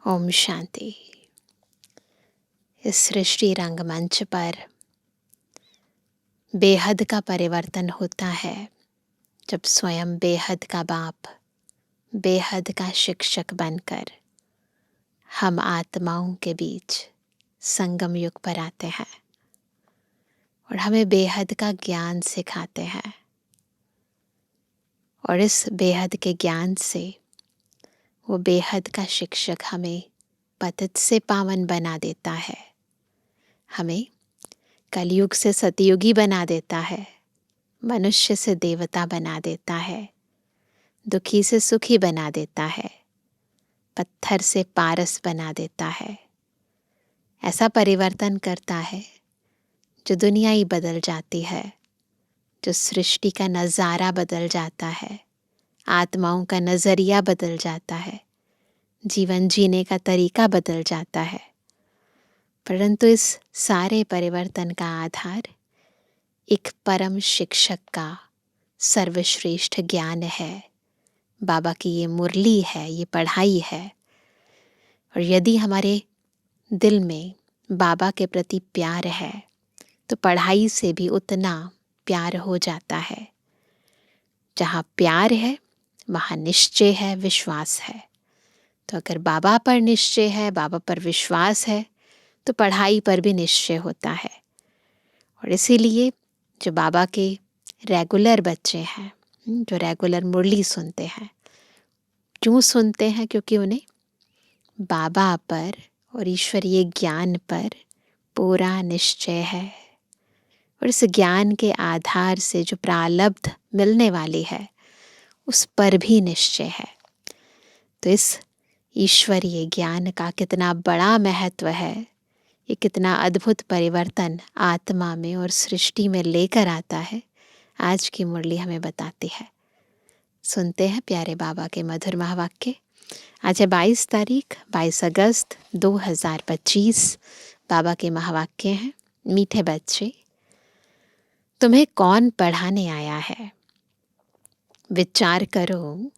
ओम शांति। इस सृष्टि रंगमंच पर बेहद का परिवर्तन होता है जब स्वयं बेहद का बाप, बेहद का शिक्षक बनकर हम आत्माओं के बीच संगम युग पर आते हैं और हमें बेहद का ज्ञान सिखाते हैं। और इस बेहद के ज्ञान से वो बेहद का शिक्षक हमें पतित से पावन बना देता है, हमें कलयुग से सतयुगी बना देता है, मनुष्य से देवता बना देता है, दुखी से सुखी बना देता है, पत्थर से पारस बना देता है। ऐसा परिवर्तन करता है जो दुनिया ही बदल जाती है, जो सृष्टि का नज़ारा बदल जाता है, आत्माओं का नज़रिया बदल जाता है, जीवन जीने का तरीका बदल जाता है। परंतु इस सारे परिवर्तन का आधार एक परम शिक्षक का सर्वश्रेष्ठ ज्ञान है। बाबा की ये मुरली है, ये पढ़ाई है। और यदि हमारे दिल में बाबा के प्रति प्यार है तो पढ़ाई से भी उतना प्यार हो जाता है। जहाँ प्यार है वहाँ निश्चय है, विश्वास है। तो अगर बाबा पर निश्चय है, बाबा पर विश्वास है, तो पढ़ाई पर भी निश्चय होता है। और इसीलिए जो बाबा के रेगुलर बच्चे हैं, जो रेगुलर मुरली सुनते हैं, क्यों सुनते हैं? क्योंकि उन्हें बाबा पर और ईश्वरीय ज्ञान पर पूरा निश्चय है। और इस ज्ञान के आधार से जो प्रारब्ध मिलने वाली है उस पर भी निश्चय है। तो इस ईश्वरीय ज्ञान का कितना बड़ा महत्व है, ये कितना अद्भुत परिवर्तन आत्मा में और सृष्टि में लेकर आता है, आज की मुरली हमें बताती है। सुनते हैं प्यारे बाबा के मधुर महावाक्य। आज है 22 तारीख, 22 अगस्त 2025। बाबा के महावाक्य हैं, मीठे बच्चे, तुम्हें कौन पढ़ाने आया है? विचार करो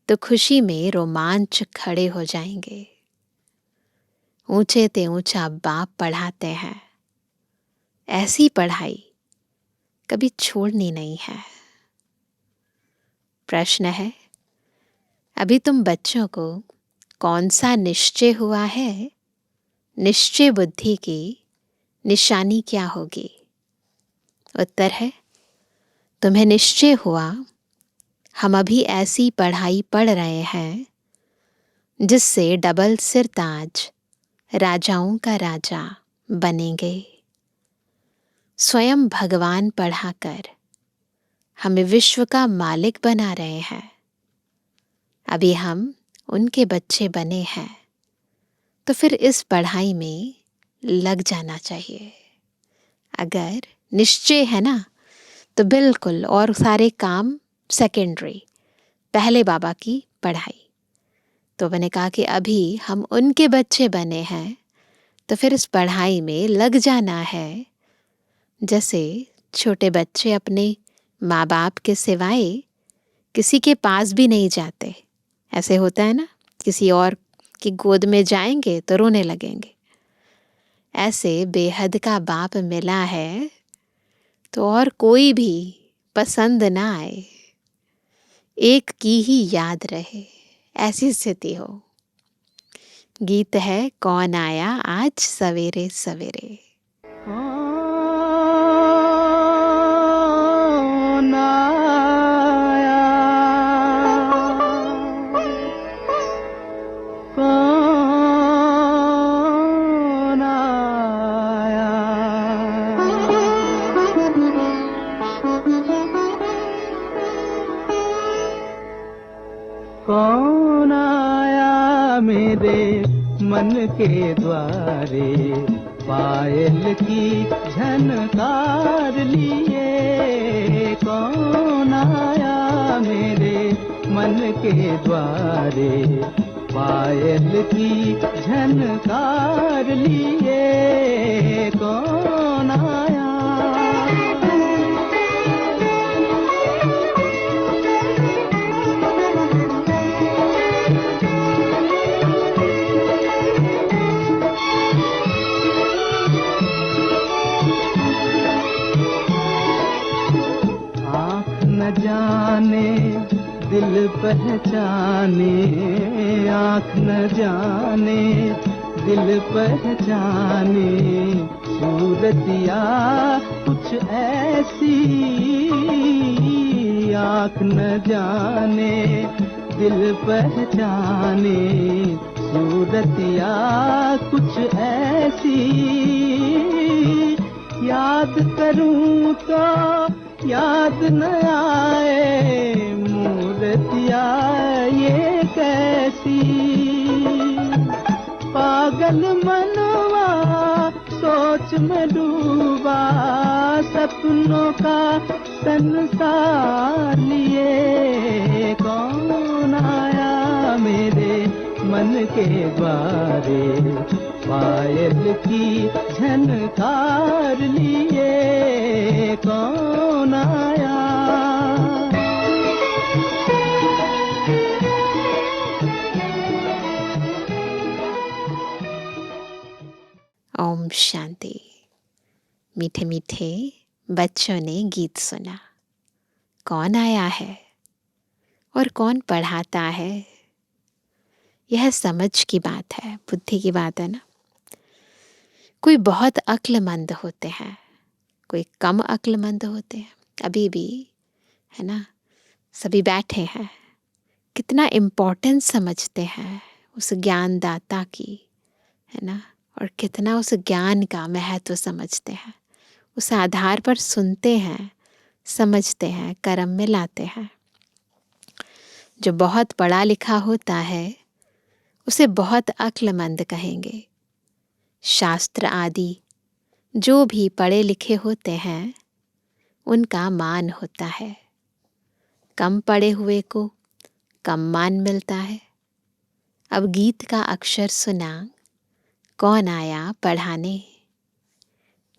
तो खुशी में रोमांच खड़े हो जाएंगे। ऊंचे ते ऊंचा बाप पढ़ाते हैं, ऐसी पढ़ाई कभी छोड़नी नहीं है। प्रश्न है, अभी तुम बच्चों को कौन सा निश्चय हुआ है? निश्चय बुद्धि की निशानी क्या होगी? उत्तर है, तुम्हें निश्चय हुआ हम अभी ऐसी पढ़ाई पढ़ रहे हैं जिससे डबल सिरताज राजाओं का राजा बनेंगे। स्वयं भगवान पढ़ाकर हमें विश्व का मालिक बना रहे हैं। अभी हम उनके बच्चे बने हैं, तो फिर इस पढ़ाई में लग जाना चाहिए। अगर निश्चय है ना, तो बिल्कुल और सारे काम सेकेंडरी, पहले बाबा की पढ़ाई। तो मैंने कहा कि अभी हम उनके बच्चे बने हैं, तो फिर इस पढ़ाई में लग जाना है। जैसे छोटे बच्चे अपने माँ बाप के सिवाय किसी के पास भी नहीं जाते, ऐसे होता है ना, किसी और की गोद में जाएंगे तो रोने लगेंगे। ऐसे बेहद का बाप मिला है तो और कोई भी पसंद ना आए, एक की ही याद रहे, ऐसी स्थिति हो। गीत है, कौन आया आज सवेरे सवेरे। कौन आया, कौन आया, कौन आया मेरे मन के द्वारे, पायल की झनकार लिए। कौन आया मेरे मन के द्वारे, पायल की झनकार लिए। कौन आया, पहचाने, आँख न जाने दिल पहचाने, सूरतिया कुछ ऐसी, आँख न जाने दिल पहचाने, सूरतिया कुछ ऐसी, याद करूं तो याद न आए, मूर्तिया ये कैसी, पागल मनवा सोच में डूबा, सपनों का संसार लिए, कौन आया मेरे मन के द्वारे, पायल की झनकार लिए, कौन आया। ओम शांति। मीठे मीठे बच्चों ने गीत सुना। कौन आया है और कौन पढ़ाता है, यह समझ की बात है, बुद्धि की बात है ना। कोई बहुत अक्लमंद होते हैं, कोई कम अक्लमंद होते हैं। अभी भी है ना, सभी बैठे हैं, कितना इम्पोर्टेंस समझते हैं उस ज्ञानदाता की, है ना, और कितना उस ज्ञान का महत्व समझते हैं। उस आधार पर सुनते हैं, समझते हैं, कर्म में लाते हैं। जो बहुत पढ़ा लिखा होता है उसे बहुत अक्लमंद कहेंगे। शास्त्र आदि जो भी पढ़े लिखे होते हैं उनका मान होता है। कम पढ़े हुए को कम मान मिलता है। अब गीत का अक्षर सुना, कौन आया पढ़ाने।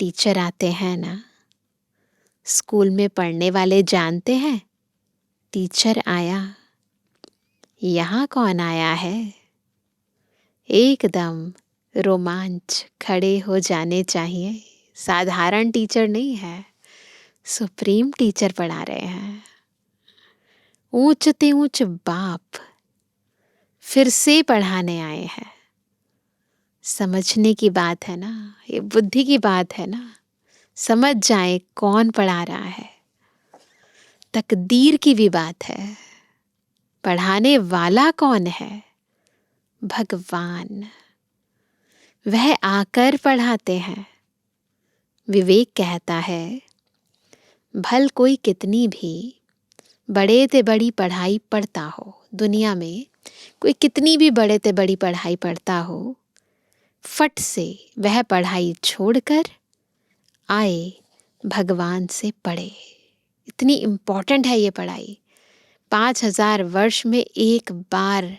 टीचर आते हैं ना, स्कूल में पढ़ने वाले जानते हैं टीचर आया। यहाँ कौन आया है, एकदम रोमांच खड़े हो जाने चाहिए। साधारण टीचर नहीं है, सुप्रीम टीचर पढ़ा रहे हैं। ऊंच ते ऊंच बाप फिर से पढ़ाने आए हैं। समझने की बात है ना, ये बुद्धि की बात है ना। समझ जाए कौन पढ़ा रहा है। तकदीर की भी बात है, पढ़ाने वाला कौन है, भगवान। वह आकर पढ़ाते हैं। विवेक कहता है, भल कोई कितनी भी बड़े ते बड़ी पढ़ाई पढ़ता हो, दुनिया में कोई कितनी भी बड़े ते बड़ी पढ़ाई पढ़ता हो, फट से वह पढ़ाई छोड़कर आए भगवान से पढ़े। इतनी इम्पोर्टेंट है ये पढ़ाई। 5000 वर्ष में एक बार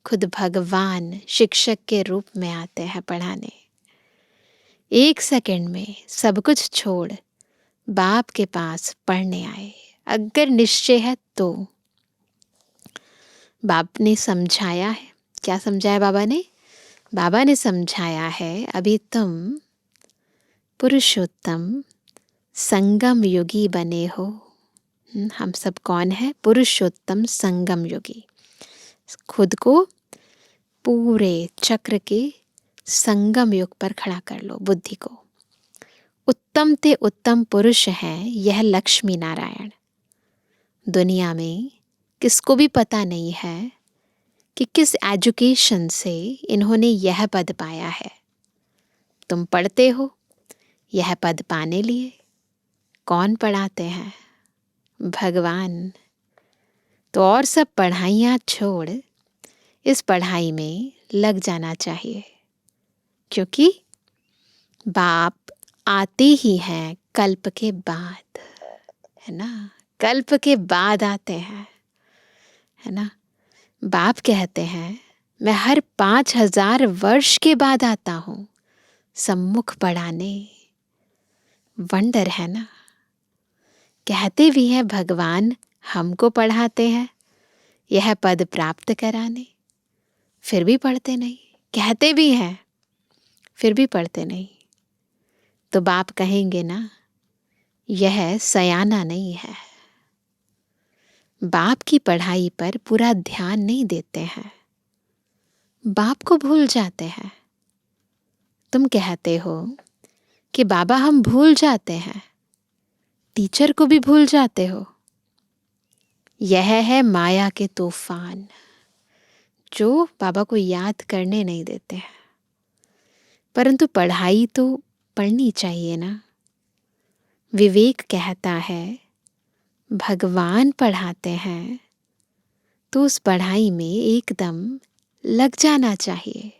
खुद भगवान शिक्षक के रूप में आते हैं पढ़ाने। 1 सेकंड में सब कुछ छोड़ बाप के पास पढ़ने आए। अगर निश्चय है तो बाप ने समझाया है। क्या समझाया बाबा ने? बाबा ने समझाया है, अभी तुम पुरुषोत्तम संगम योगी बने हो। हम सब कौन है? पुरुषोत्तम संगम योगी। खुद को पूरे चक्र के संगम युग पर खड़ा कर लो, बुद्धि को। उत्तम ते उत्तम पुरुष हैं यह लक्ष्मी नारायण। दुनिया में किसको भी पता नहीं है कि किस एजुकेशन से इन्होंने यह पद पाया है। तुम पढ़ते हो यह पद पाने लिए। कौन पढ़ाते हैं? भगवान। तो और सब पढ़ाइयाँ छोड़ इस पढ़ाई में लग जाना चाहिए, क्योंकि बाप आते ही हैं कल्प के बाद, है ना। कल्प के बाद आते हैं, है ना। बाप कहते हैं, मैं हर 5000 वर्ष के बाद आता हूँ सम्मुख पढ़ाने। वंडर है ना। कहते भी हैं भगवान हमको पढ़ाते हैं यह पद प्राप्त कराने, फिर भी पढ़ते नहीं। कहते भी हैं फिर भी पढ़ते नहीं। तो बाप कहेंगे ना, यह सयाना नहीं है। बाप की पढ़ाई पर पूरा ध्यान नहीं देते हैं, बाप को भूल जाते हैं। तुम कहते हो कि बाबा हम भूल जाते हैं, टीचर को भी भूल जाते हो। यह है माया के तूफान जो बाबा को याद करने नहीं देते हैं। परंतु पढ़ाई तो पढ़नी चाहिए ना। विवेक कहता है भगवान पढ़ाते हैं तो उस पढ़ाई में एकदम लग जाना चाहिए।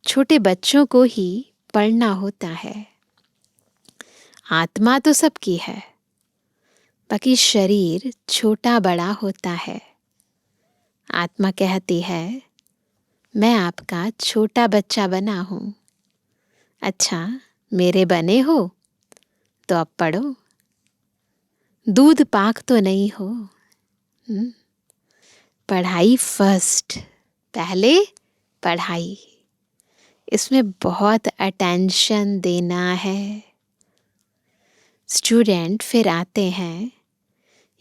छोटे बच्चों को ही पढ़ना होता है। आत्मा तो सबकी है, बाकी शरीर छोटा बड़ा होता है। आत्मा कहती है मैं आपका छोटा बच्चा बना हूं। अच्छा, मेरे बने हो तो अब पढ़ो। दूध पाक तो नहीं हो। पढ़ाई फर्स्ट, पहले पढ़ाई। इसमें बहुत अटेंशन देना है। स्टूडेंट फिर आते हैं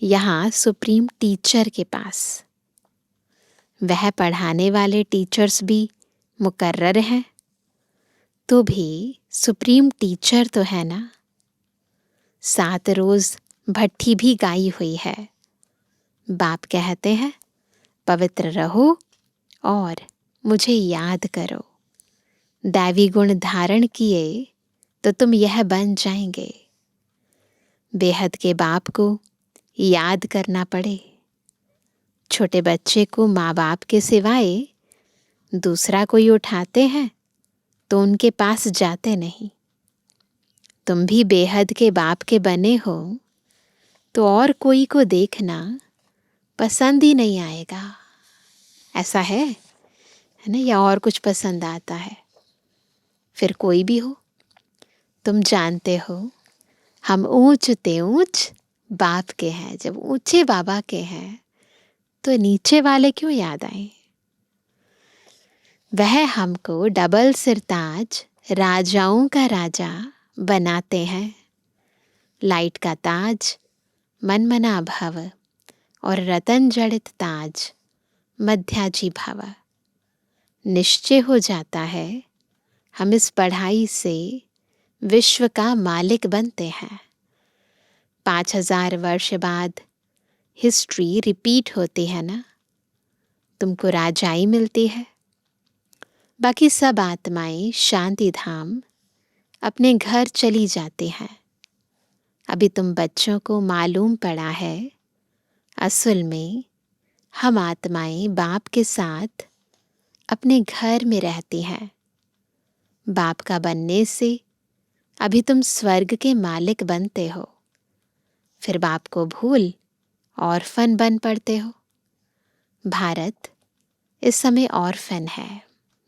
यहाँ सुप्रीम टीचर के पास। वह पढ़ाने वाले टीचर्स भी मुकर्रर हैं, तो भी सुप्रीम टीचर तो है ना। 7 रोज भट्ठी भी गाई हुई है। बाप कहते हैं पवित्र रहो और मुझे याद करो। दैवी गुण धारण किए तो तुम यह बन जाएंगे। बेहद के बाप को याद करना पड़े। छोटे बच्चे को माँ बाप के सिवाय दूसरा कोई उठाते हैं तो उनके पास जाते नहीं। तुम भी बेहद के बाप के बने हो तो और कोई को देखना पसंद ही नहीं आएगा। ऐसा है ना, या और कुछ पसंद आता है? फिर कोई भी हो, तुम जानते हो हम ऊंच ते ऊंच बाप के हैं। जब ऊंचे बाबा के हैं तो नीचे वाले क्यों याद आए? वह हमको डबल सिरताज राजाओं का राजा बनाते हैं। लाइट का ताज मनमना भव और रतन जड़ित ताज मध्याजी भव। निश्चय हो जाता है हम इस पढ़ाई से विश्व का मालिक बनते हैं। 5000 वर्ष बाद हिस्ट्री रिपीट होती है ना। तुमको राजाई मिलती है, बाकी सब आत्माएं शांति धाम अपने घर चली जाती हैं। अभी तुम बच्चों को मालूम पड़ा है असल में हम आत्माएं बाप के साथ अपने घर में रहती हैं। बाप का बनने से अभी तुम स्वर्ग के मालिक बनते हो। फिर बाप को भूल ऑर्फन बन पड़ते हो। भारत इस समय ऑर्फन है,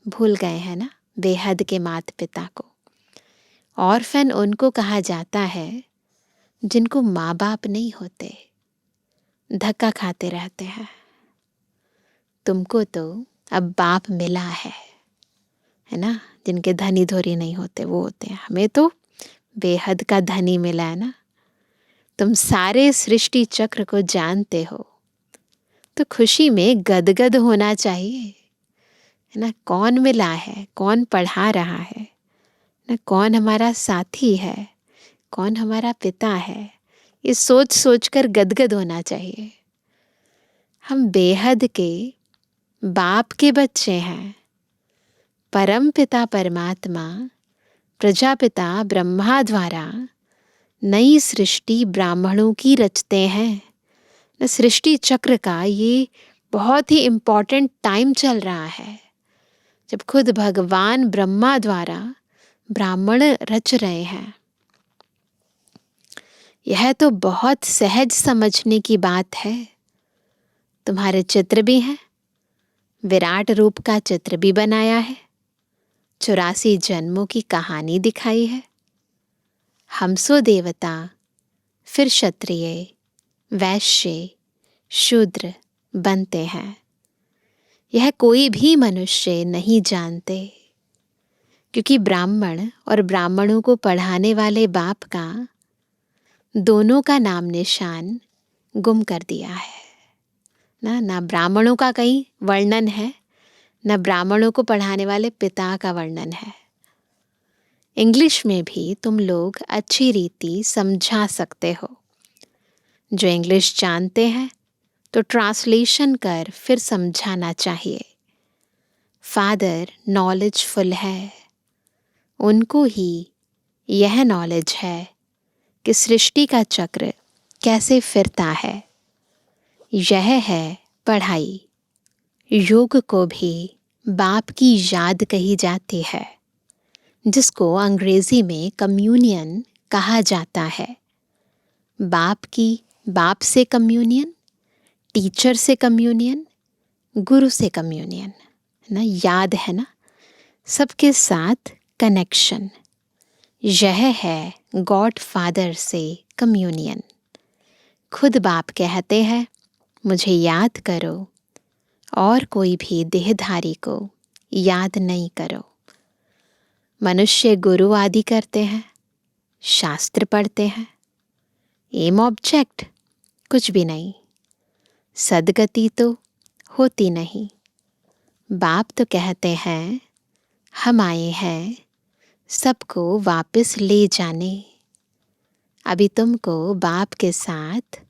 भूल गए हैं ना बेहद के माता पिता को। ऑर्फन उनको कहा जाता है जिनको माँ बाप नहीं होते, धक्का खाते रहते हैं। तुमको तो अब बाप मिला है ना। जिनके धनी धोरी नहीं होते वो होते हैं। हमें तो बेहद का धनी मिला है ना। तुम सारे सृष्टि चक्र को जानते हो तो खुशी में गदगद होना चाहिए है ना। कौन मिला है, कौन पढ़ा रहा है ना, कौन हमारा साथी है, कौन हमारा पिता है, ये सोच सोच कर गदगद होना चाहिए। हम बेहद के बाप के बच्चे हैं। परम पिता परमात्मा प्रजापिता ब्रह्मा द्वारा नई सृष्टि ब्राह्मणों की रचते हैं। सृष्टि चक्र का ये बहुत ही इम्पोर्टेंट टाइम चल रहा है जब खुद भगवान ब्रह्मा द्वारा ब्राह्मण रच रहे हैं। यह तो बहुत सहज समझने की बात है। तुम्हारे चित्र भी हैं, विराट रूप का चित्र भी बनाया है, 84 जन्मों की कहानी दिखाई है। हमसो देवता, फिर क्षत्रिय, वैश्य, शूद्र बनते हैं। यह कोई भी मनुष्य नहीं जानते, क्योंकि ब्राह्मण और ब्राह्मणों को पढ़ाने वाले बाप का दोनों का नाम निशान गुम कर दिया है ना ब्राह्मणों का कहीं वर्णन है, न ब्राह्मणों को पढ़ाने वाले पिता का वर्णन है। इंग्लिश में भी तुम लोग अच्छी रीति समझा सकते हो। जो इंग्लिश जानते हैं तो ट्रांसलेशन कर फिर समझाना चाहिए। फादर नॉलेजफुल है, उनको ही यह नॉलेज है कि सृष्टि का चक्र कैसे फिरता है। यह है पढ़ाई। योग को भी बाप की याद कही जाती है, जिसको अंग्रेजी में कम्युनियन कहा जाता है। बाप से कम्युनियन, टीचर से कम्युनियन, गुरु से कम्युनियन, ना याद है ना, सबके साथ कनेक्शन। यह है गॉड फादर से कम्युनियन। खुद बाप कहते हैं मुझे याद करो और कोई भी देहधारी को याद नहीं करो। मनुष्य गुरु आदि करते हैं, शास्त्र पढ़ते हैं, एम ऑब्जेक्ट कुछ भी नहीं, सदगति तो होती नहीं। बाप तो कहते हैं हम आए हैं सबको वापस ले जाने। अभी तुमको बाप के साथ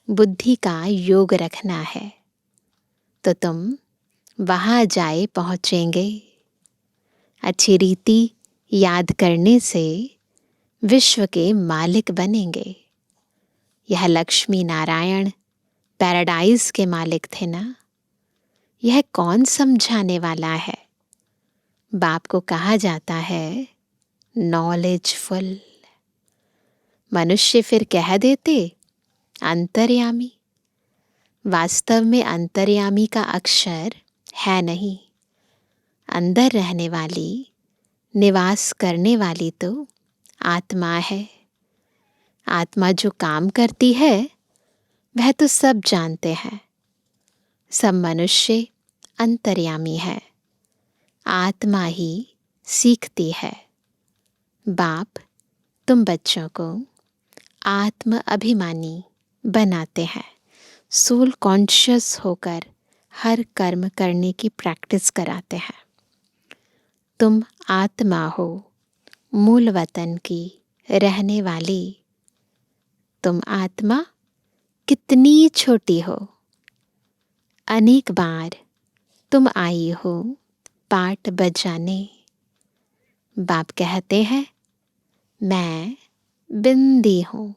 बुद्धि का योग रखना है तो तुम वहाँ जाए पहुँचेंगे। अच्छी रीति याद करने से विश्व के मालिक बनेंगे। यह लक्ष्मी नारायण पैराडाइज के मालिक थे ना। यह कौन समझाने वाला है? बाप को कहा जाता है नॉलेजफुल। मनुष्य फिर कह देते अंतर्यामी। वास्तव में अंतर्यामी का अक्षर है नहीं। अंदर रहने वाली, निवास करने वाली तो आत्मा है। आत्मा जो काम करती है वह तो सब जानते हैं। सब मनुष्य अंतर्यामी है, आत्मा ही सीखती है। बाप तुम बच्चों को आत्म अभिमानी बनाते हैं। सोल कॉन्शियस होकर हर कर्म करने की प्रैक्टिस कराते हैं। तुम आत्मा हो, मूल वतन की रहने वाली। तुम आत्मा कितनी छोटी हो। अनेक बार तुम आई हो पाट बजाने। बाप कहते हैं मैं बिंदी हूँ,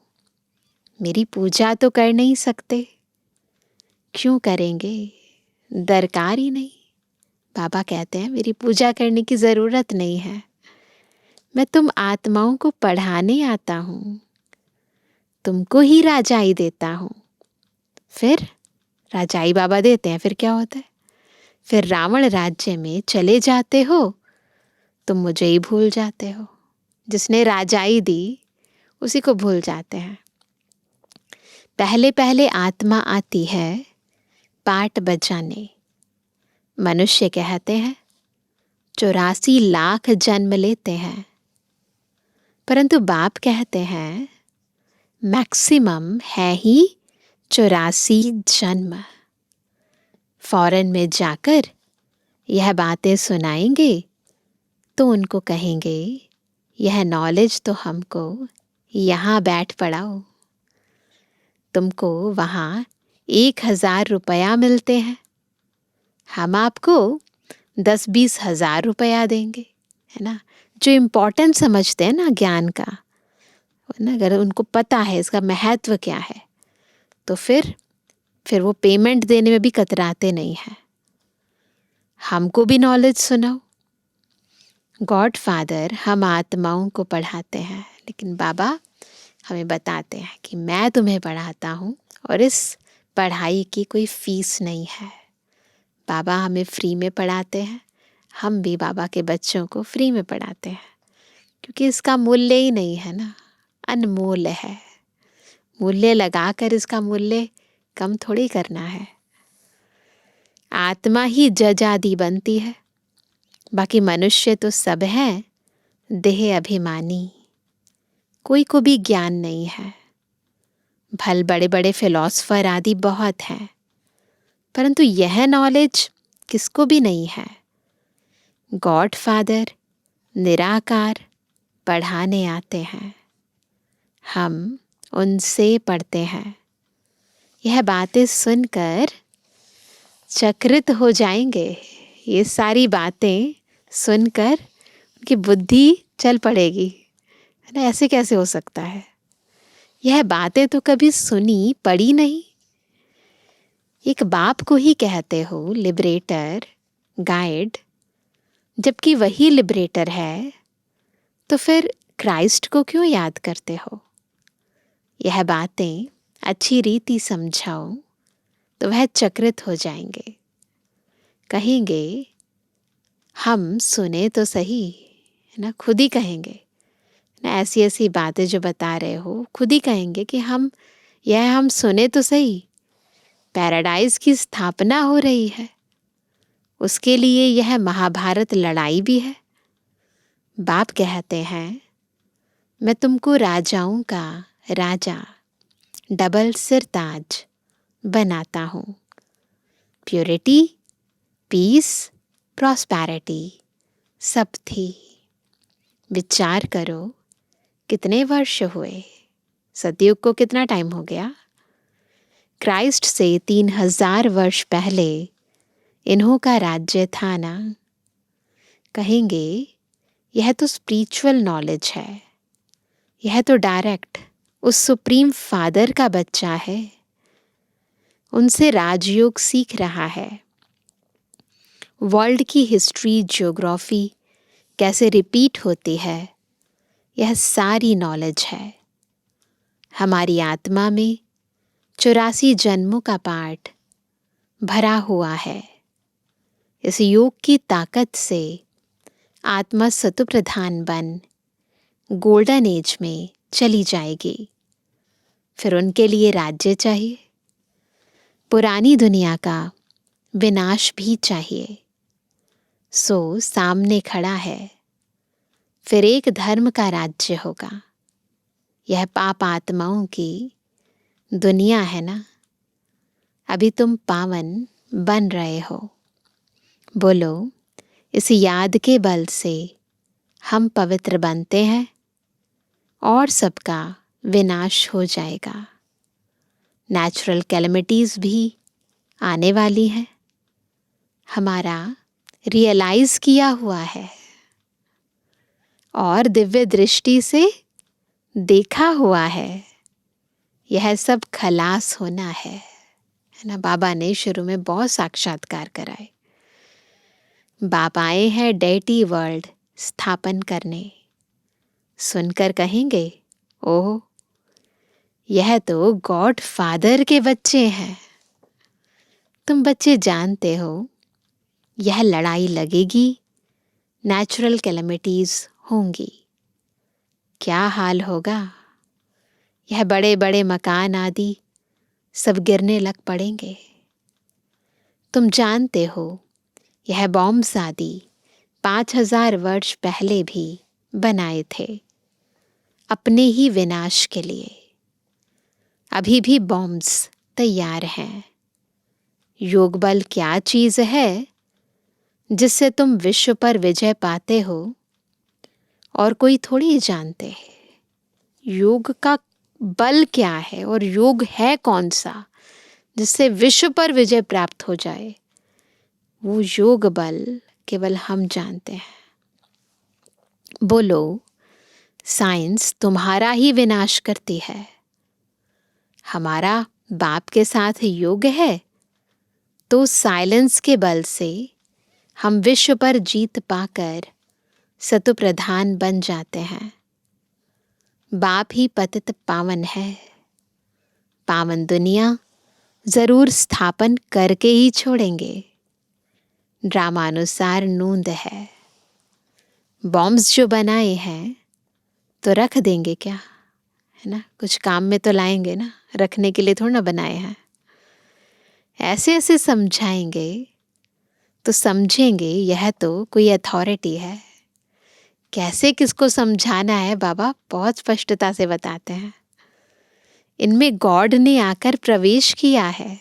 मेरी पूजा तो कर नहीं सकते। क्यों करेंगे? दरकार ही नहीं। बाबा कहते हैं मेरी पूजा करने की ज़रूरत नहीं है। मैं तुम आत्माओं को पढ़ाने आता हूँ, तुमको ही राजाई देता हूँ। फिर राजाई बाबा देते हैं, फिर क्या होता है? फिर रावण राज्य में चले जाते हो, तुम मुझे ही भूल जाते हो। जिसने राजाई दी उसी को भूल जाते हैं। पहले पहले आत्मा आती है पाट बजाने। मनुष्य कहते हैं 84 लाख जन्म लेते हैं, परंतु बाप कहते हैं मैक्सिमम है ही 84 जन्म। फॉरेन में जाकर यह बातें सुनाएंगे तो उनको कहेंगे यह नॉलेज तो हमको यहाँ बैठ पढ़ाओ। तुमको वहाँ 1000 रुपया मिलते हैं, हम आपको 10-20 हजार रुपया देंगे, है ना। जो इम्पोर्टेंट समझते हैं ना ज्ञान का, ना, अगर उनको पता है इसका महत्व क्या है तो फिर वो पेमेंट देने में भी कतराते नहीं हैं। हमको भी नॉलेज सुनाओ। गॉड फादर हम आत्माओं को पढ़ाते हैं, लेकिन बाबा हमें बताते हैं कि मैं तुम्हें पढ़ाता हूँ और इस पढ़ाई की कोई फीस नहीं है। बाबा हमें फ्री में पढ़ाते हैं, हम भी बाबा के बच्चों को फ्री में पढ़ाते हैं, क्योंकि इसका मूल्य ही नहीं है ना, अनमोल है। मूल्य लगाकर इसका मूल्य कम थोड़ी करना है। आत्मा ही जज आदि बनती है, बाकी मनुष्य तो सब है देह अभिमानी। कोई को भी ज्ञान नहीं है। भल बड़े बड़े फिलॉसफर आदि बहुत हैं, परंतु यह नॉलेज किसको भी नहीं है। गॉड फादर निराकार पढ़ाने आते हैं, हम उनसे पढ़ते हैं। यह बातें सुनकर चकित हो जाएंगे। ये सारी बातें सुनकर उनकी बुद्धि चल पड़ेगी, है ना। ऐसे कैसे हो सकता है? यह बातें तो कभी सुनी पढ़ी नहीं। एक बाप को ही कहते हो लिबरेटर, गाइड, जबकि वही लिबरेटर है, तो फिर क्राइस्ट को क्यों याद करते हो? यह बातें अच्छी रीति समझाओ तो वह चकित हो जाएंगे, कहेंगे हम सुने तो सही, है ना। खुद ही कहेंगे ना, ऐसी ऐसी बातें जो बता रहे हो, खुद ही कहेंगे कि हम सुने तो सही। पैराडाइज की स्थापना हो रही है, उसके लिए यह महाभारत लड़ाई भी है। बाप कहते हैं मैं तुमको राजाओं का राजा, डबल सिर ताज बनाता हूँ। प्योरिटी, पीस, प्रॉस्पेरिटी सब थी। विचार करो कितने वर्ष हुए, सतयुग को कितना टाइम हो गया। क्राइस्ट से 3000 वर्ष पहले इन्हों का राज्य था ना। कहेंगे यह तो स्पिरिचुअल नॉलेज है, यह तो डायरेक्ट उस सुप्रीम फादर का बच्चा है, उनसे राजयोग सीख रहा है। वर्ल्ड की हिस्ट्री, ज्योग्राफी कैसे रिपीट होती है, यह सारी नॉलेज है। हमारी आत्मा में 84 जन्मों का पाठ भरा हुआ है। इस योग की ताकत से आत्मा सत्व प्रधान बन गोल्डन एज में चली जाएगी। फिर उनके लिए राज्य चाहिए, पुरानी दुनिया का विनाश भी चाहिए। सो सामने खड़ा है, फिर एक धर्म का राज्य होगा। यह पाप आत्माओं की दुनिया है ना। अभी तुम पावन बन रहे हो। बोलो इस याद के बल से हम पवित्र बनते हैं और सबका विनाश हो जाएगा। नेचुरल कैलेमिटीज भी आने वाली हैं, हमारा रियलाइज किया हुआ है और दिव्य दृष्टि से देखा हुआ है। यह सब खलास होना है ना। बाबा ने शुरू में बहुत साक्षात्कार कराए। बाप आए हैं डेटी वर्ल्ड स्थापन करने। सुनकर कहेंगे ओह, यह तो गॉड फादर के बच्चे हैं। तुम बच्चे जानते हो यह लड़ाई लगेगी, नेचुरल कैलेमिटीज होंगी। क्या हाल होगा। यह बड़े बड़े मकान आदि सब गिरने लग पड़ेंगे। तुम जानते हो यह बॉम्ब्स आदि 5000 वर्ष पहले भी बनाए थे अपने ही विनाश के लिए। अभी भी बॉम्ब्स तैयार हैं। योग बल क्या चीज है जिससे तुम विश्व पर विजय पाते हो, और कोई थोड़ी जानते हैं योग का बल क्या है और योग है कौन सा जिससे विश्व पर विजय प्राप्त हो जाए। वो योग बल केवल हम जानते हैं। बोलो साइंस तुम्हारा ही विनाश करती है, हमारा बाप के साथ योग है तो साइलेंस के बल से हम विश्व पर जीत पाकर सत्व प्रधान बन जाते हैं। बाप ही पतित पावन है। पावन दुनिया जरूर स्थापन करके ही छोड़ेंगे। ड्रामानुसार नूंद है। बॉम्ब्स जो बनाए हैं तो रख देंगे क्या, है ना। कुछ काम में तो लाएंगे ना, रखने के लिए थोड़ा ना बनाए हैं। ऐसे ऐसे समझाएंगे तो समझेंगे यह तो कोई अथॉरिटी है। कैसे किसको समझाना है बाबा बहुत स्पष्टता से बताते हैं। इनमें गॉड ने आकर प्रवेश किया है।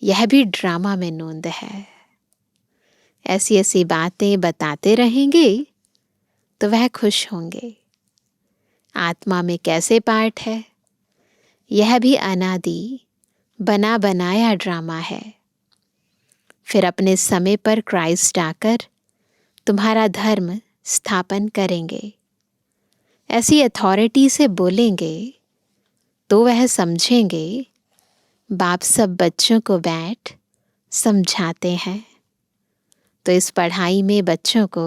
यह भी ड्रामा में नोंद है। ऐसी ऐसी बातें बताते रहेंगे तो वह खुश होंगे। आत्मा में कैसे पार्ट है, यह भी अनादि बना बनाया ड्रामा है। फिर अपने समय पर क्राइस्ट आकर तुम्हारा धर्म स्थापन करेंगे। ऐसी अथॉरिटी से बोलेंगे तो वह समझेंगे बाप सब बच्चों को बैठ समझाते हैं। तो इस पढ़ाई में बच्चों को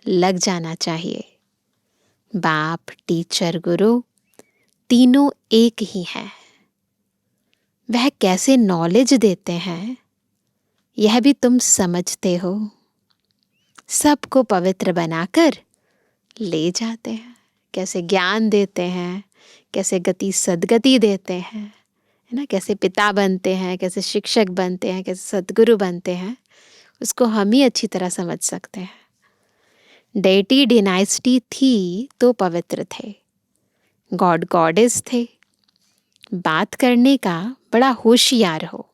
लग जाना चाहिए। बाप, टीचर, गुरु तीनों एक ही हैं। वह कैसे नॉलेज देते हैं यह भी तुम समझते हो। सबको पवित्र बनाकर ले जाते हैं। कैसे ज्ञान देते हैं, कैसे गति सद्गति देते हैं, है ना, कैसे पिता बनते हैं, कैसे शिक्षक बनते हैं, कैसे सद्गुरु बनते हैं, उसको हम ही अच्छी तरह समझ सकते हैं। डेटी डिनाइस्टी थी तो पवित्र थे, गॉड गॉडेस थे। बात करने का बड़ा होशियार हो।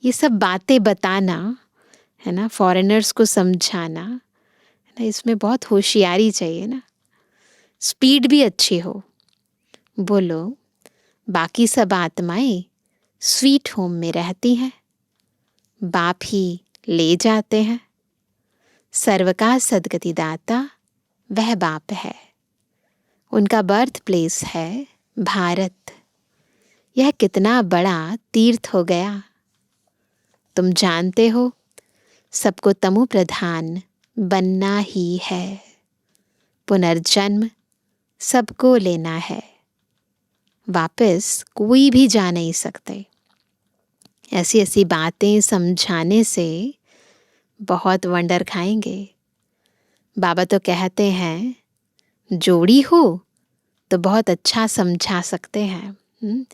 ये सब बातें बताना, है ना, फॉरेनर्स को समझाना, है ना, इसमें बहुत होशियारी चाहिए ना। स्पीड भी अच्छी हो। बोलो, बाकी सब आत्माएं स्वीट होम में रहती हैं, बाप ही ले जाते हैं। सर्व का सद्गति दाता वह बाप है। उनका बर्थ प्लेस है भारत। यह कितना बड़ा तीर्थ हो गया। तुम जानते हो सबको तमो प्रधान बनना ही है। पुनर्जन्म सबको लेना है। वापस कोई भी जा नहीं सकते। ऐसी ऐसी बातें समझाने से बहुत वंडर खाएंगे। बाबा तो कहते हैं जोड़ी हो तो बहुत अच्छा समझा सकते हैं।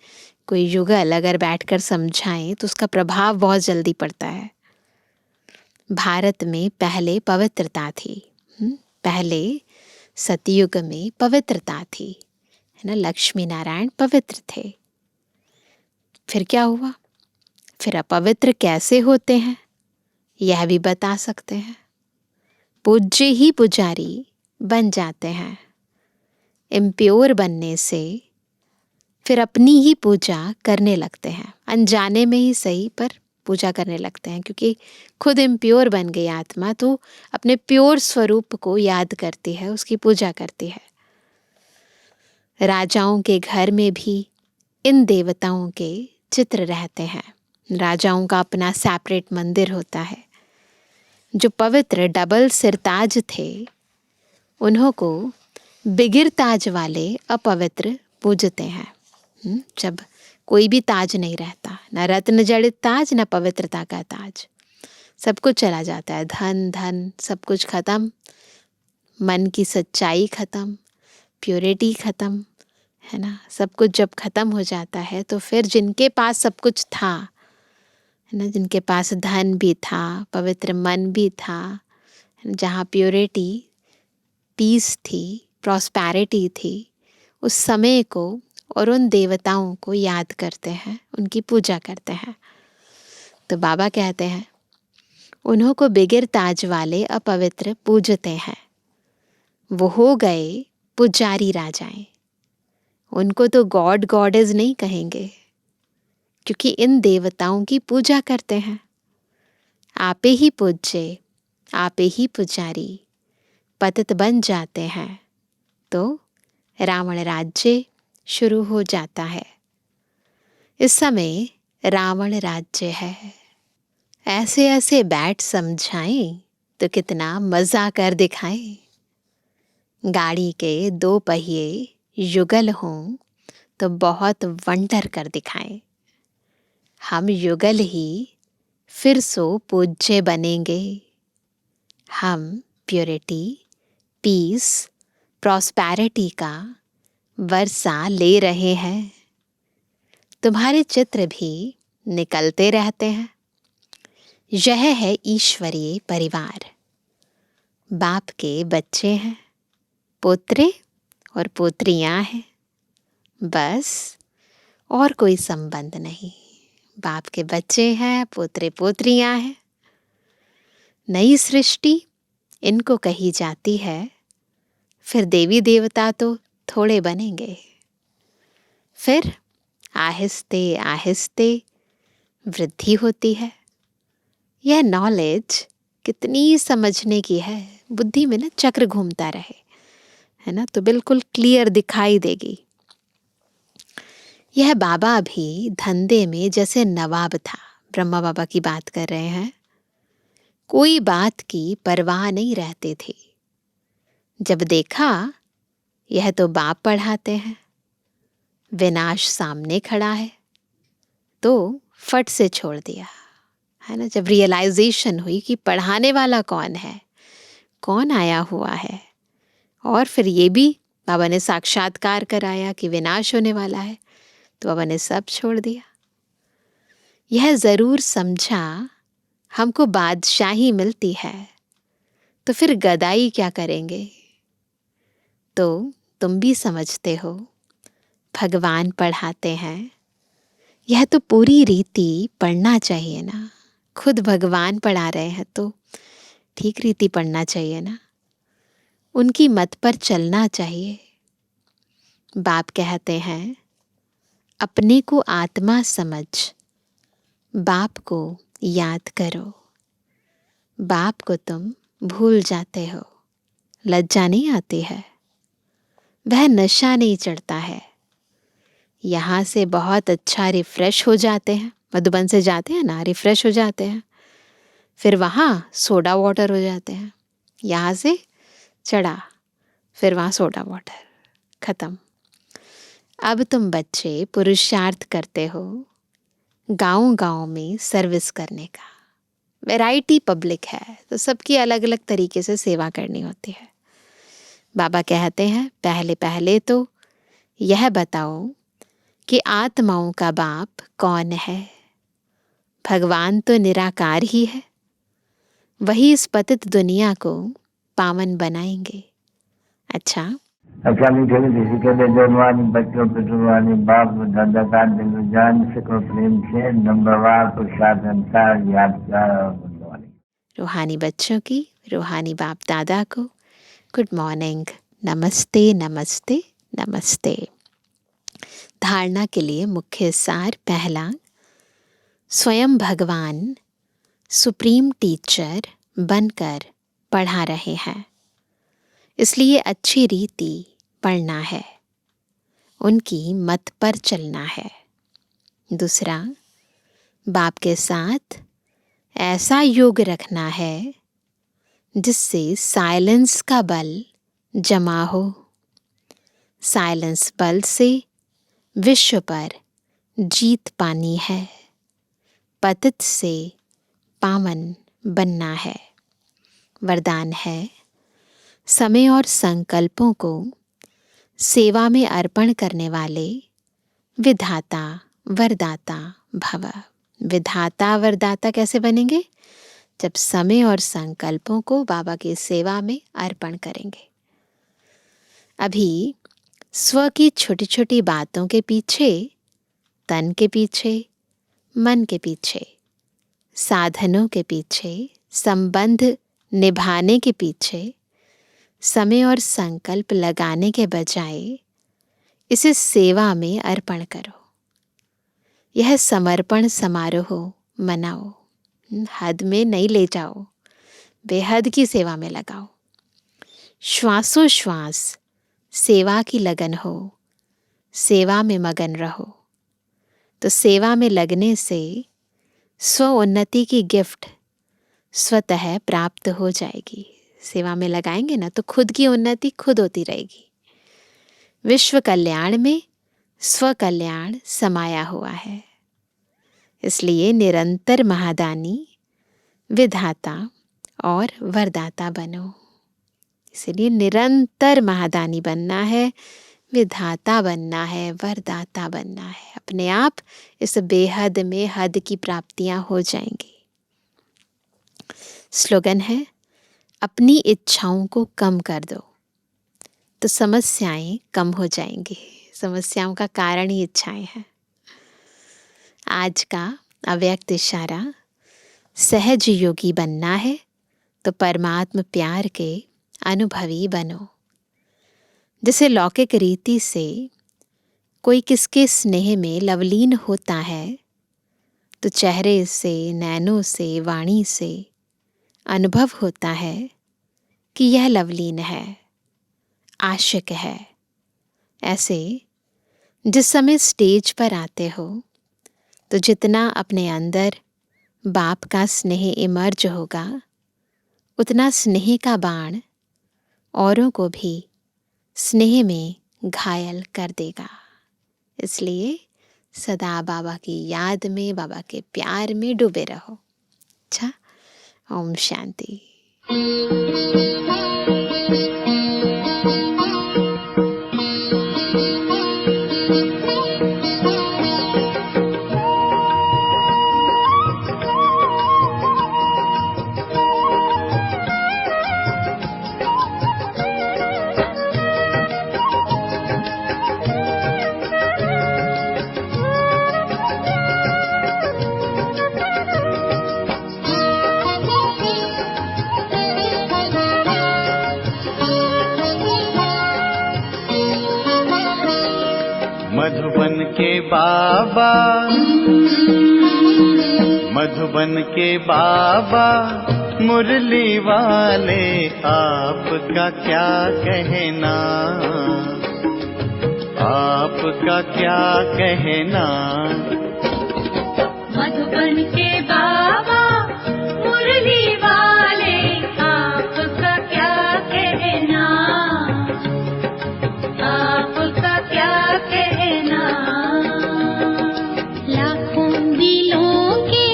कोई युगल अगर बैठकर समझाएं तो उसका प्रभाव बहुत जल्दी पड़ता है। भारत में पहले पवित्रता थी। पहले सतयुग में पवित्रता थी, है ना। लक्ष्मी नारायण पवित्र थे। फिर क्या हुआ? फिर अपवित्र कैसे होते हैं यह भी बता सकते हैं। पूज्य ही पुजारी बन जाते हैं। इम्प्योर बनने से फिर अपनी ही पूजा करने लगते हैं। अनजाने में ही सही, पर पूजा करने लगते हैं, क्योंकि खुद इम्प्योर बन गई आत्मा तो अपने प्योर स्वरूप को याद करती है, उसकी पूजा करती है। राजाओं के घर में भी इन देवताओं के चित्र रहते हैं। राजाओं का अपना सेपरेट मंदिर होता है। जो पवित्र डबल सिरताज थे उन्हों को बिगिर ताज वाले अपवित्र पूजते हैं। जब कोई भी ताज नहीं रहता, ना रत्न जड़ित ताज, ना पवित्रता का ताज, सब कुछ चला जाता है। धन धन सब कुछ खत्म, मन की सच्चाई खत्म, प्योरिटी खत्म, है ना। सब कुछ जब खत्म हो जाता है तो फिर जिनके पास सब कुछ था, है ना, जिनके पास धन भी था, पवित्र मन भी था, जहाँ प्योरिटी, पीस थी, प्रॉस्पेरिटी थी, उस समय को और उन देवताओं को याद करते हैं, उनकी पूजा करते हैं। तो बाबा कहते हैं उन्हों को बिगिर ताज वाले अपवित्र पूजते हैं। वो हो गए पुजारी राजाएं। उनको तो गॉड गॉडेज नहीं कहेंगे, क्योंकि इन देवताओं की पूजा करते हैं। आपे ही पूज्य, आपे ही पुजारी पतित बन जाते हैं तो रावण राज्य शुरू हो जाता है। इस समय रावण राज्य है। ऐसे ऐसे बैठ समझाएं तो कितना मजा कर दिखाएं। गाड़ी के 2 पहिए युगल हों तो बहुत वंडर कर दिखाएं। हम युगल ही फिर सो पूज्य बनेंगे। हम प्योरिटी, पीस, प्रॉस्पेरिटी का वर्षा ले रहे हैं। तुम्हारे चित्र भी निकलते रहते हैं। यह है ईश्वरीय परिवार। बाप के बच्चे हैं, पोत्रे और पोत्रियां हैं। बस, और कोई संबंध नहीं। बाप के बच्चे हैं, पोतरे पोतरियां हैं। नई सृष्टि इनको कही जाती है। फिर देवी देवता तो थोड़े बनेंगे। फिर आहिस्ते आहिस्ते वृद्धि होती है। यह नॉलेज कितनी समझने की है, बुद्धि में ना चक्र घूमता रहे, है ना, तो बिल्कुल क्लियर दिखाई देगी। यह बाबा भी धंधे में जैसे नवाब था। ब्रह्मा बाबा की बात कर रहे हैं। कोई बात की परवाह नहीं रहती थी। जब देखा यह तो बाप पढ़ाते हैं, विनाश सामने खड़ा है, तो फट से छोड़ दिया, है ना। जब रियलाइजेशन हुई कि पढ़ाने वाला कौन है, कौन आया हुआ है, और फिर ये भी बाबा ने साक्षात्कार कराया कि विनाश होने वाला है, तो बाबा ने सब छोड़ दिया। यह जरूर समझा हमको बादशाही मिलती है, तो फिर गदाई क्या करेंगे। तो तुम भी समझते हो, भगवान पढ़ाते हैं, यह तो पूरी रीति पढ़ना चाहिए ना। खुद भगवान पढ़ा रहे हैं तो ठीक रीति पढ़ना चाहिए ना, उनकी मत पर चलना चाहिए। बाप कहते हैं, अपने को आत्मा समझ बाप को याद करो। बाप को तुम भूल जाते हो, लज्जा नहीं आती है, वह नशा नहीं चढ़ता है। यहाँ से बहुत अच्छा रिफ्रेश हो जाते हैं, मधुबन से जाते हैं ना, रिफ्रेश हो जाते हैं, फिर वहाँ सोडा वाटर हो जाते हैं। यहाँ से चढ़ा, फिर वहाँ सोडा वाटर, खत्म। अब तुम बच्चे पुरुषार्थ करते हो गांव-गांव में सर्विस करने का। वैरायटी पब्लिक है, तो सबकी अलग अलग तरीके से सेवा करनी होती है। बाबा कहते हैं, पहले पहले तो यह बताओ कि आत्माओं का बाप कौन है। भगवान तो निराकार ही है, वही इस पतित दुनिया को पावन बनाएंगे। अच्छा, मीठे किसी के लिए जवानी बच्चों पे जुबानी बाप दादा का दिल जान सको प्रेम से नंबरवार प्रसाद अनुसार यादगार और गुणवानी। रूहानी बच्चों की रूहानी बाप दादा को गुड मॉर्निंग, नमस्ते नमस्ते नमस्ते। धारणा के लिए मुख्य सार पहला, स्वयं भगवान सुप्रीम टीचर बनकर पढ़ा रहे हैं, इसलिए अच्छी रीति पढ़ना है, उनकी मत पर चलना है। दूसरा, बाप के साथ ऐसा योग रखना है जिससे साइलेंस का बल जमा हो। साइलेंस बल से विश्व पर जीत पानी है, पतित से पावन बनना है। वरदान है, समय और संकल्पों को सेवा में अर्पण करने वाले विधाता वरदाता भव। विधाता वरदाता कैसे बनेंगे? जब समय और संकल्पों को बाबा की सेवा में अर्पण करेंगे। अभी स्व की छोटी छोटी बातों के पीछे, तन के पीछे, मन के पीछे, साधनों के पीछे, संबंध निभाने के पीछे समय और संकल्प लगाने के बजाय इसे सेवा में अर्पण करो। यह समर्पण समारोह मनाओ, हद में नहीं ले जाओ, बेहद की सेवा में लगाओ। श्वासोश्वास सेवा की लगन हो, सेवा में मगन रहो, तो सेवा में लगने से स्व उन्नति की गिफ्ट स्वतः प्राप्त हो जाएगी। सेवा में लगाएंगे ना तो खुद की उन्नति खुद होती रहेगी। विश्व कल्याण में स्व कल्याण समाया हुआ है, इसलिए निरंतर महादानी विधाता और वरदाता बनो। इसलिए निरंतर महादानी बनना है, विधाता बनना है, वरदाता बनना है। अपने आप इस बेहद में हद की प्राप्तियां हो जाएंगी। स्लोगन है, अपनी इच्छाओं को कम कर दो तो समस्याएं कम हो जाएंगी। समस्याओं का कारण ही इच्छाएं हैं। आज का अव्यक्त इशारा, सहज योगी बनना है तो परमात्म प्यार के अनुभवी बनो। जैसे लौकिक रीति से कोई किसके स्नेह में लवलीन होता है तो चेहरे से, नैनों से, वाणी से अनुभव होता है कि यह लवलीन है, आशिक है। ऐसे जिस समय स्टेज पर आते हो तो जितना अपने अंदर बाप का स्नेह इमर्ज होगा, उतना स्नेह का बाण औरों को भी स्नेह में घायल कर देगा। इसलिए सदा बाबा की याद में, बाबा के प्यार में डूबे रहो। अच्छा, ओम शांति। मधुबन के बाबा, मधुबन के बाबा मुरली वाले, आपका क्या कहना, आपका क्या कहना। मधुबन के बाबा मुरली वाले, आपका क्या कहना, आपका क्या कहना। लाखों दिलों के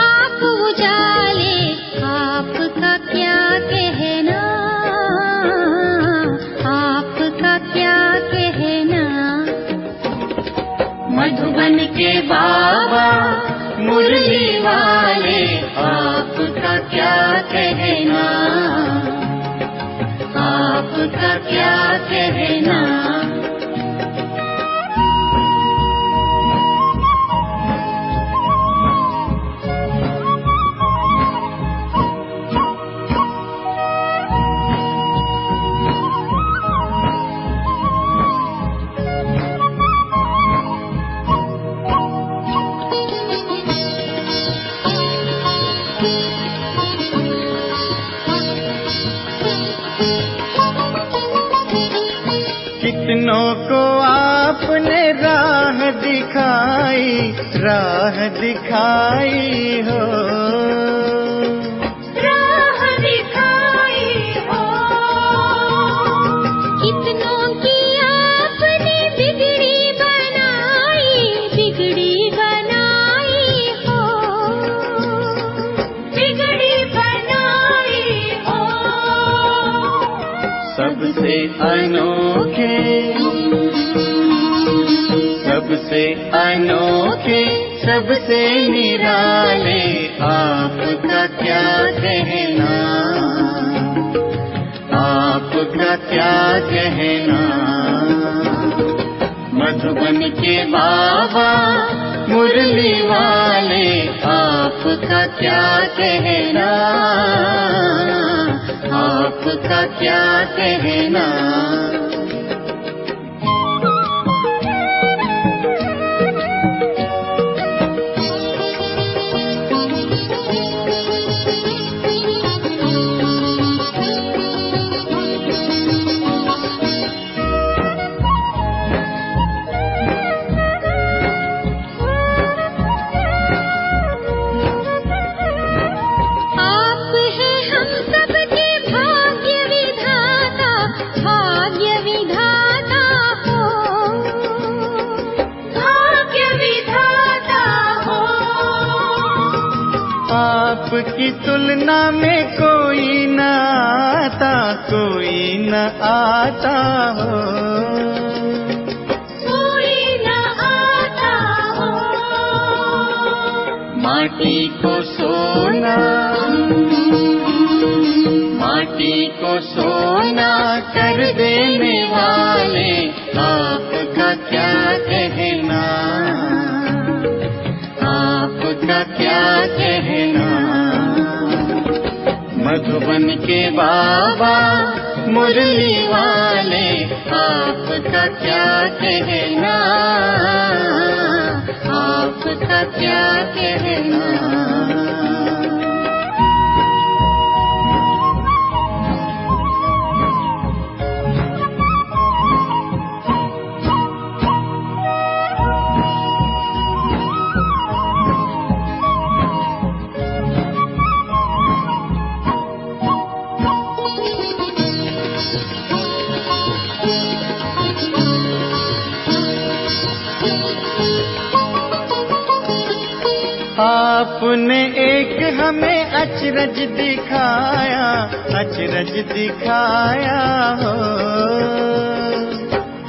आप उजाले, आपका क्या कहना, आपका क्या कहना। मधुबन के बाबा मुरली वाले, आपका क्या कहना, आपका क्या कहना। कितनों को आपने राह दिखाई, राह दिखाई हो, राह दिखाई हो। कितनों की आपने बिगड़ी बनाई, बिगड़ी बनाई हो, बिगड़ी बनाई हो। सबसे अनोखे, सबसे अनोखे, सबसे निराले, आपका क्या कहना, आपका क्या कहना। मधुबन के बाबा मुरली वाले, आपका क्या कहना, आपका क्या कहना। आप हैं हम सबके भाग्य विधाता, भाग्य विधाता हो, भाग्य विधाता हो। आपकी तुलना में कोई न आता, कोई न आता हो, कोई न आता हो। माटी को सोना, माटी को सोना कर देने वाले, आपका मधुबन के बाबा मुरली वाले, आपका क्या कहना, आपका क्या कहना। आपने एक हमें अचरज दिखाया, अचरज दिखाया हो,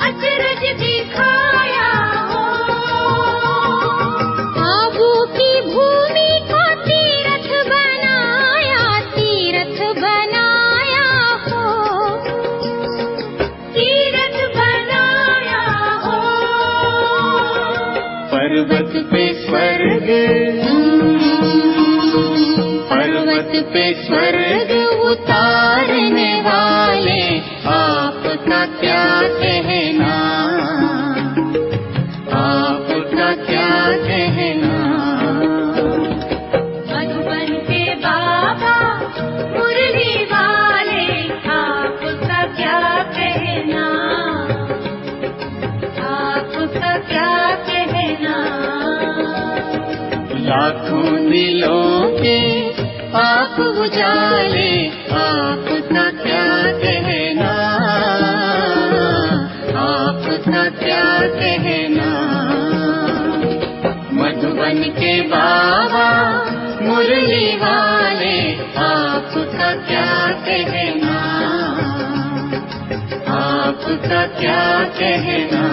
अचरज दिखाया हो। आबू की भूमि को तीर्थ बनाया, तीर्थ बनाया हो, तीर्थ बनाया हो। पर्वत पे स्वर्ग, पर्वत पे स्वर्ग उतारने वाले, आपका क्या कहना, आपका क्या कहना। मधुबन के बाबा मुरली वाले, आपका क्या कहना, आपका क्या कहना। लाखों दिलों के आप उजाले, आपका क्या कहना, आपका क्या कहना। मधुबन के बाबा मुरली वाले, आपका क्या कहना, आपका क्या कहना।